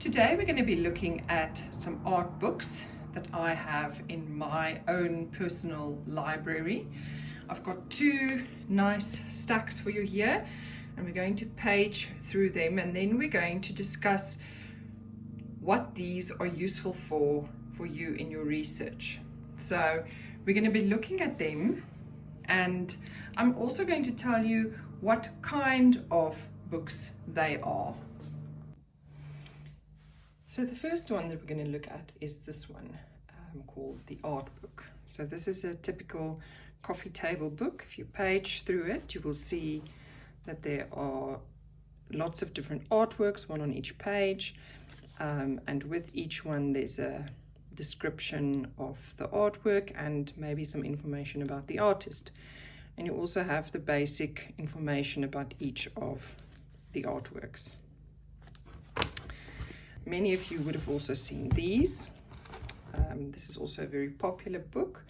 Today we're going to be looking at some art books that I have in my own personal library. I've got two nice stacks for you here, and we're going to page through them, and then we're going to discuss what these are useful for you in your research. So we're going to be looking at them, and I'm also going to tell you what kind of books they are. So the first one that we're going to look at is this one called the art book. So this is a typical coffee table book. If you page through it, you will see that there are lots of different artworks, one on each page, and with each one there's a description of the artwork and maybe some information about the artist. And you also have the basic information about each of the artworks. Many of you would have also seen these. This is also a very popular book,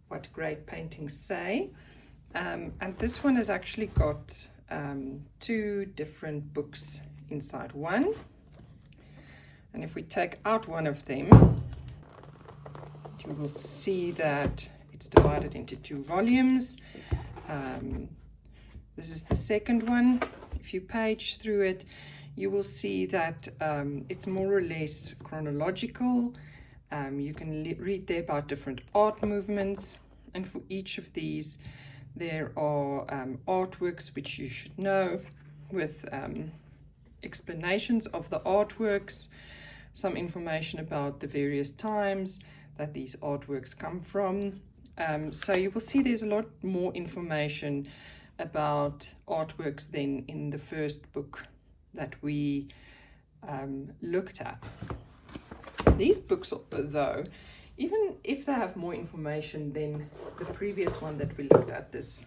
What Great Paintings Say. And this one has actually got two different books inside one. And if we take out one of them, you will see that it's divided into two volumes. This is the second one. If you page through it, you will see that it's more or less chronological. You can read there about different art movements, and for each of these there are artworks which you should know, with explanations of the artworks, some information about the various times that these artworks come from. So you will see there's a lot more information about artworks than in the first book that we looked at. These books, though, even if they have more information than the previous one that we looked at, this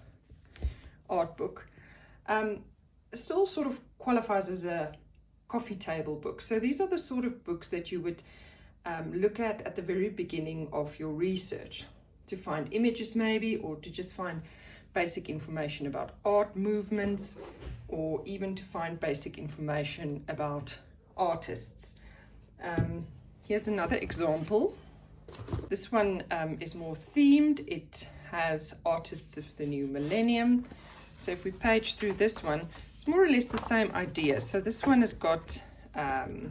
art book, still sort of qualifies as a coffee table book. So these are the sort of books that you would look at the very beginning of your research, to find images maybe, or to just find basic information about art movements, or even to find basic information about artists. Here's another example. This one is more themed. It has artists of the new millennium. So if we page through this one, it's more or less the same idea. So this one has got, at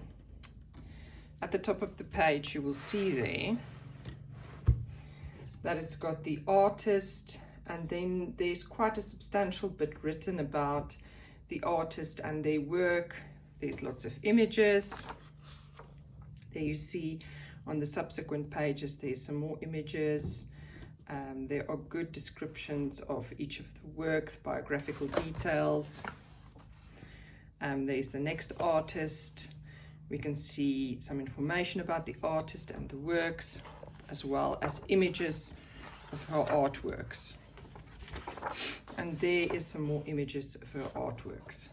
the top of the page, you will see there that it's got the artist, and then there's quite a substantial bit written about the artist and their work. There's lots of images. There you see on the subsequent pages there's some more images. There are good descriptions of each of the work, the biographical details. There's the next artist. We can see some information about the artist and the works, as well as images of her artworks. And there is some more images of her artworks.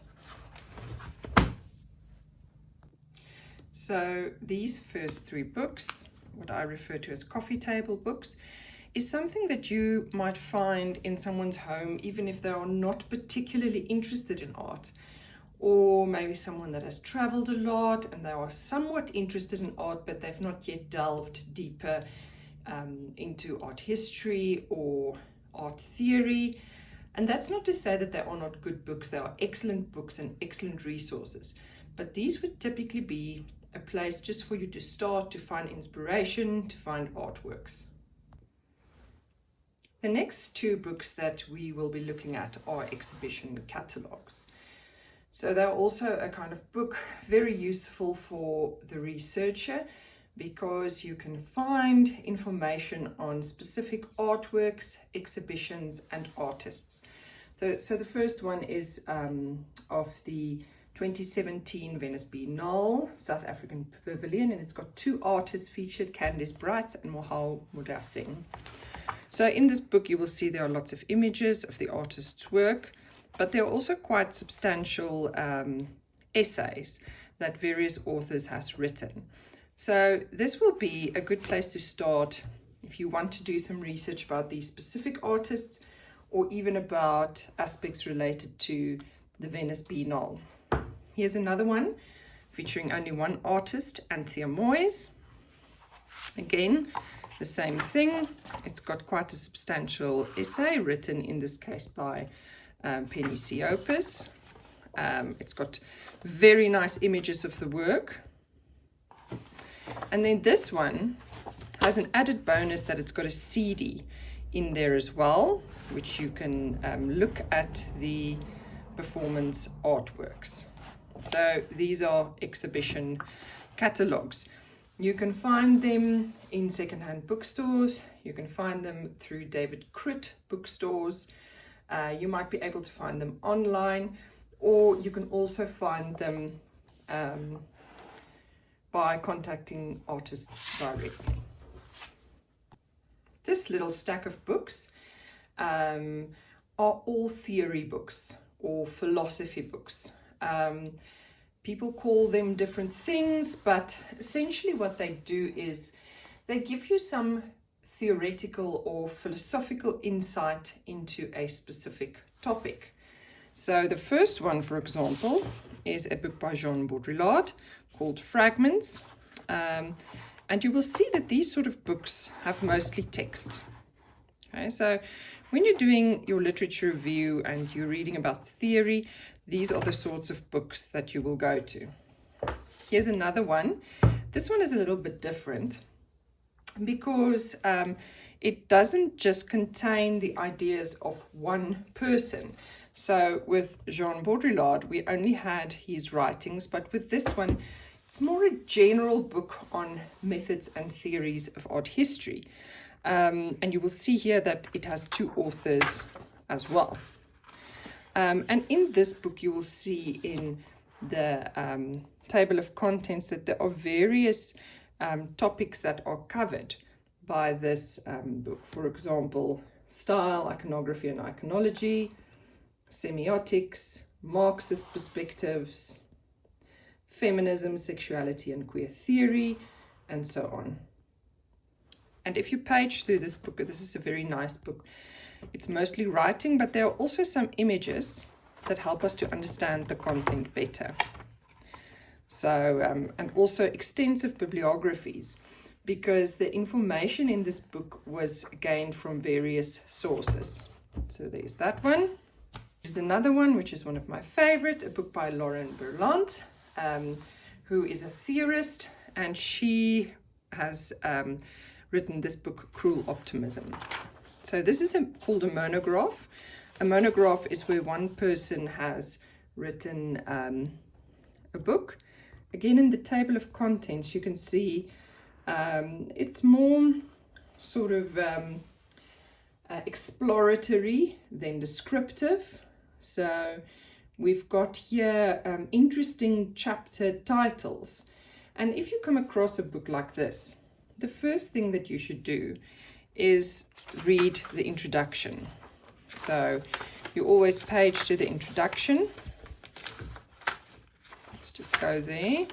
So these first three books, what I refer to as coffee table books, is something that you might find in someone's home, even if they are not particularly interested in art, or maybe someone that has traveled a lot and they are somewhat interested in art, but they've not yet delved deeper into art history or art theory. And that's not to say that they are not good books. They are excellent books and excellent resources, but these would typically be a place just for you to start, to find inspiration, to find artworks. The next two books that we will be looking at are exhibition catalogs. So they're also a kind of book very useful for the researcher, because you can find information on specific artworks, exhibitions, and artists. So the first one is of the 2017 Venice Biennale South African Pavilion, and it's got two artists featured, Candice Bright and Mohal Mudar Singh. So in this book you will see there are lots of images of the artist's work, but there are also quite substantial essays that various authors has written. So this will be a good place to start if you want to do some research about these specific artists, or even about aspects related to the Venice Biennale. Here's another one featuring only one artist, Anthea Moyes. Again, the same thing. It's got quite a substantial essay written in this case by Penny Siopis. It's got very nice images of the work. And then this one has an added bonus that it's got a CD in there as well, which you can look at the performance artworks. So these are exhibition catalogues. You can find them in secondhand bookstores. You can find them through David Critt bookstores. You might be able to find them online, or you can also find them by contacting artists directly. This little stack of books are all theory books or philosophy books. People call them different things, but essentially what they do is they give you some theoretical or philosophical insight into a specific topic. So the first one, for example, is a book by Jean Baudrillard called Fragments. And you will see that these sort of books have mostly text. Okay, so when you're doing your literature review and you're reading about theory, these are the sorts of books that you will go to. Here's another one. This one is a little bit different because it doesn't just contain the ideas of one person. So with Jean Baudrillard, we only had his writings, but with this one, it's more a general book on methods and theories of art history. And you will see here that it has two authors as well. And in this book, you will see in the table of contents that there are various topics that are covered by this book. For example, style, iconography and iconology, semiotics, Marxist perspectives, feminism, sexuality and queer theory, and so on. And if you page through this book, this is a very nice book. It's mostly writing, but there are also some images that help us to understand the content better. So, and also extensive bibliographies, because the information in this book was gained from various sources. So there's that one. There's another one, which is one of my favorite, a book by Lauren Berlant, who is a theorist, and she has written this book, Cruel Optimism. So this is called a monograph. A monograph is where one person has written a book. Again, in the table of contents, you can see it's more sort of exploratory than descriptive. So we've got here interesting chapter titles. And if you come across a book like this, the first thing that you should do is read the introduction. So you always page to the introduction. Let's just go there.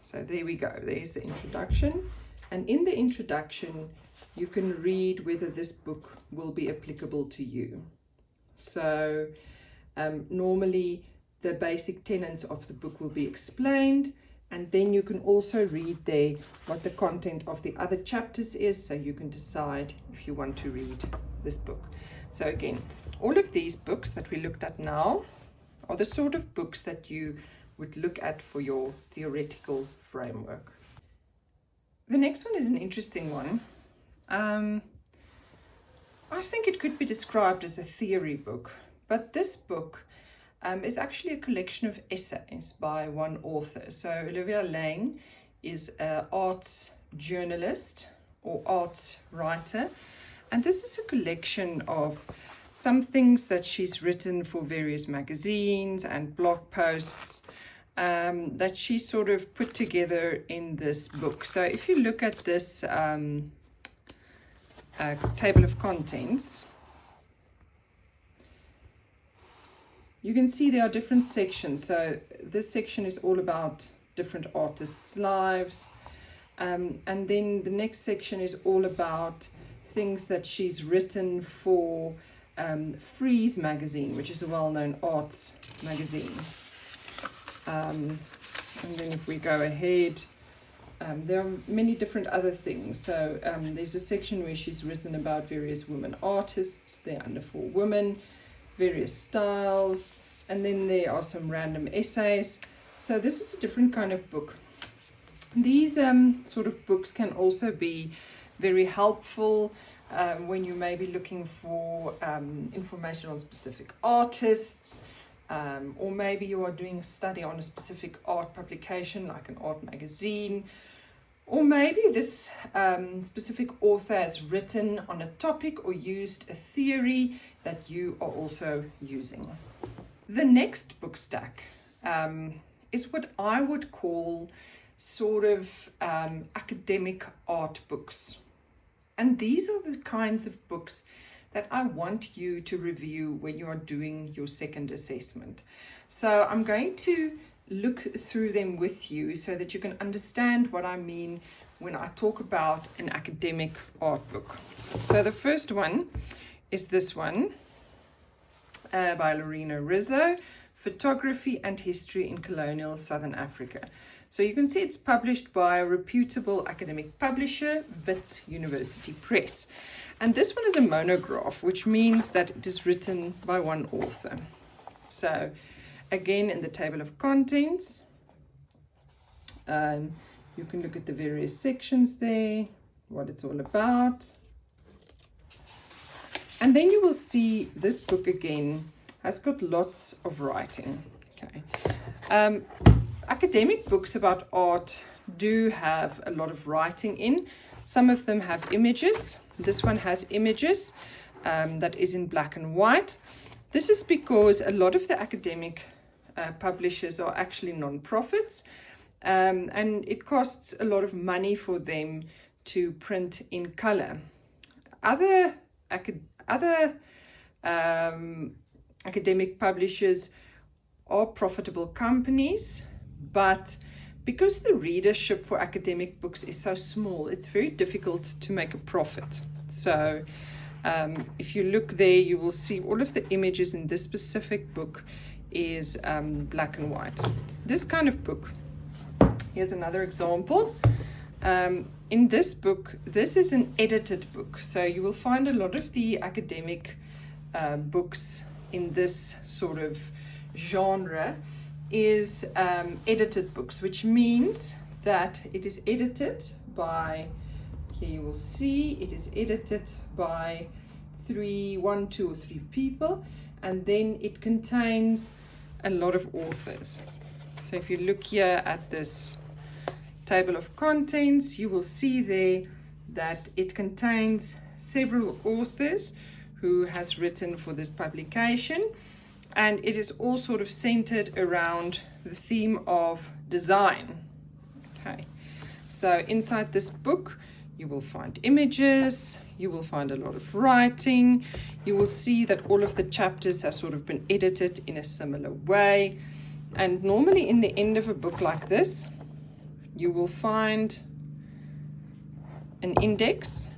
So there we go. There's the introduction. And in the introduction, you can read whether this book will be applicable to you. So normally the basic tenets of the book will be explained. And then you can also read there what the content of the other chapters is, so you can decide if you want to read this book. So again, all of these books that we looked at now are the sort of books that you would look at for your theoretical framework. The next one is an interesting one. I think it could be described as a theory book, but this book is actually a collection of essays by one author. So Olivia Laing is an arts journalist or arts writer, and this is a collection of some things that she's written for various magazines and blog posts that she sort of put together in this book. So if you look at this table of contents, you can see there are different sections. So this section is all about different artists' lives. And then the next section is all about things that she's written for Frieze magazine, which is a well-known arts magazine. And then if we go ahead, there are many different other things. So there's a section where she's written about various women artists. They're under 4 women, various styles, and then there are some random essays. So this is a different kind of book. These sort of books can also be very helpful when you may be looking for information on specific artists, or maybe you are doing a study on a specific art publication like an art magazine, or maybe this specific author has written on a topic or used a theory that you are also using. The next book stack is what I would call sort of academic art books. And these are the kinds of books that I want you to review when you are doing your second assessment. So I'm going to look through them with you so that you can understand what I mean when I talk about an academic art book. So the first one is this one by Lorena Rizzo, Photography and History in Colonial Southern Africa. So you can see it's published by a reputable academic publisher, Wits University Press. And this one is a monograph, which means that it is written by one author. So again, in the table of contents, you can look at the various sections there, what it's all about. And then you will see this book again has got lots of writing. Okay. Academic books about art do have a lot of writing in. Some of them have images. This one has images that is in black and white. This is because a lot of the academic publishers are actually non-profits, and it costs a lot of money for them to print in color. Other academic publishers are profitable companies, but because the readership for academic books is so small, it's very difficult to make a profit. So if you look there, you will see all of the images in this specific book is black and white. This kind of book, here's another example. In this book, this is an edited book. So you will find a lot of the academic books in this sort of genre is edited books, which means that it is edited by, here you will see, it is edited by 1, 2, or 3 people, and then it contains a lot of authors. So if you look here at this table of contents, you will see there that it contains several authors who has written for this publication. And it is all sort of centered around the theme of design. Okay, so inside this book, you will find images, you will find a lot of writing, you will see that all of the chapters have sort of been edited in a similar way. And normally in the end of a book like this, you will find an index,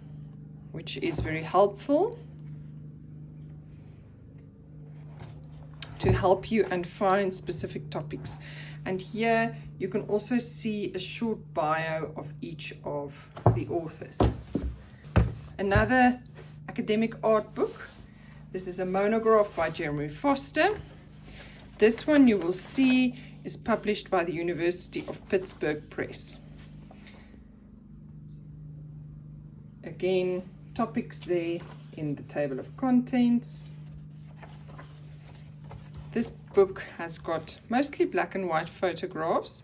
which is very helpful to help you and find specific topics. And here you can also see a short bio of each of the authors. Another academic art book. This is a monograph by Jeremy Foster. This one you will see is published by the University of Pittsburgh Press. Again, topics there in the table of contents. This book has got mostly black and white photographs,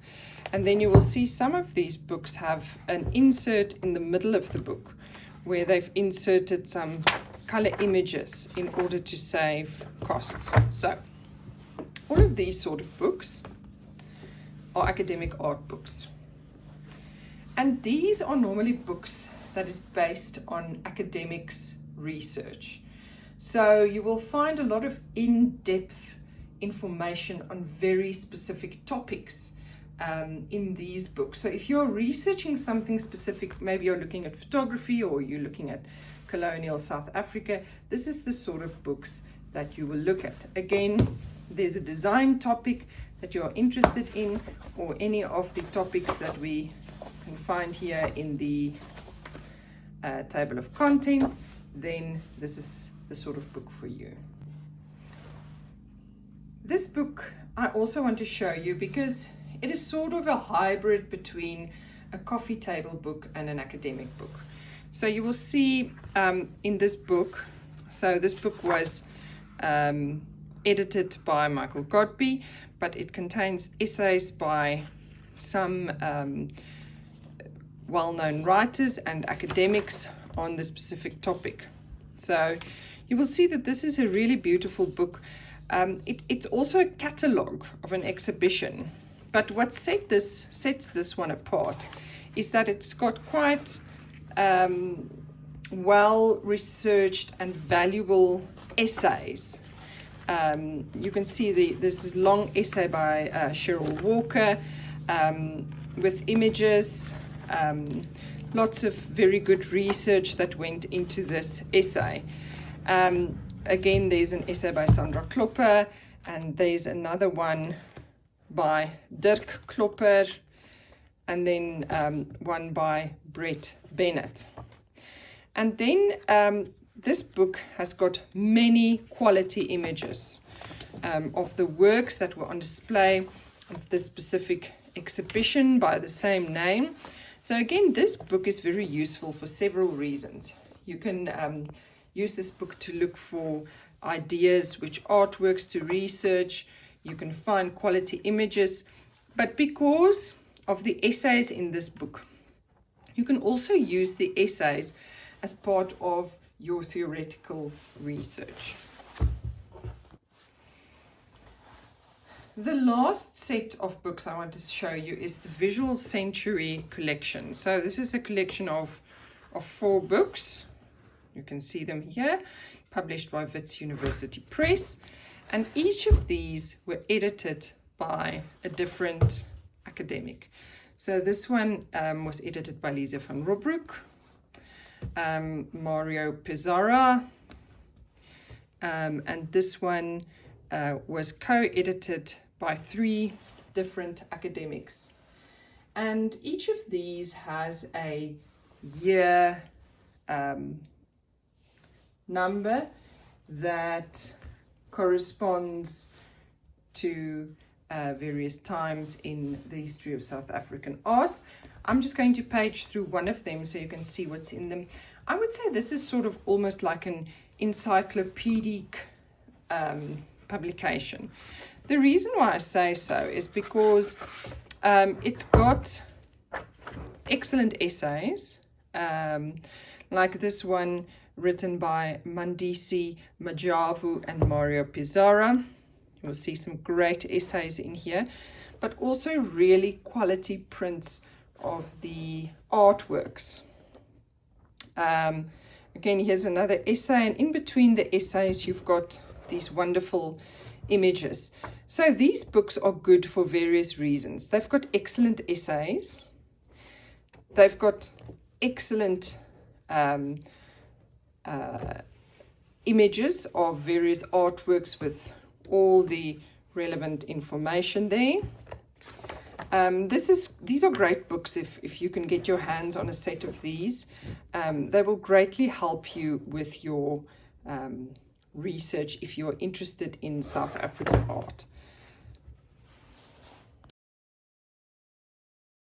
and then you will see some of these books have an insert in the middle of the book where they've inserted some color images in order to save costs. So all of these sort of books are academic art books, and these are normally books that is based on academics research. So you will find a lot of in-depth information on very specific topics in these books. So if you're researching something specific, maybe you're looking at photography or you're looking at colonial South Africa, this is the sort of books that you will look at. Again, there's a design topic, that you're interested in, or any of the topics that we can find here in the table of contents, then this is the sort of book for you. This book I also want to show you because it is sort of a hybrid between a coffee table book and an academic book. So you will see in this book, so this book was edited by Michael Godbey, but it contains essays by some well-known writers and academics on the specific topic. So you will see that this is a really beautiful book. It's also a catalogue of an exhibition, but what sets this one apart is that it's got quite well-researched and valuable essays. You can see this is long essay by Cheryl Walker with images, lots of very good research that went into this essay. Again, there's an essay by Sandra Klopper, and there's another one by Dirk Klopper, and then one by Brett Bennett. And then this book has got many quality images of the works that were on display of the specific exhibition by the same name. So again, this book is very useful for several reasons. You can use this book to look for ideas, which artworks to research. You can find quality images, but because of the essays in this book, you can also use the essays as part of your theoretical research. The last set of books I want to show you is the Visual Century collection. So this is a collection of 4 books. You can see them here, published by Wits University Press. And each of these were edited by a different academic. So this one was edited by Lisa van Robroek, Mario Pizarra, and this one was co-edited by 3 different academics. And each of these has a year number that corresponds to various times in the history of South African art. I'm just going to page through one of them so you can see what's in them. I would say this is sort of almost like an encyclopedic publication. The reason why I say so is because it's got excellent essays, like this one written by Mandisi Majavu and Mario Pizarra. You'll see some great essays in here, but also really quality prints of the artworks. Again, here's another essay, and in between the essays you've got these wonderful images. So these books are good for various reasons. They've got excellent essays, they've got excellent images of various artworks with all the relevant information there. These are great books if you can get your hands on a set of these. They will greatly help you with your research if you're interested in South African art.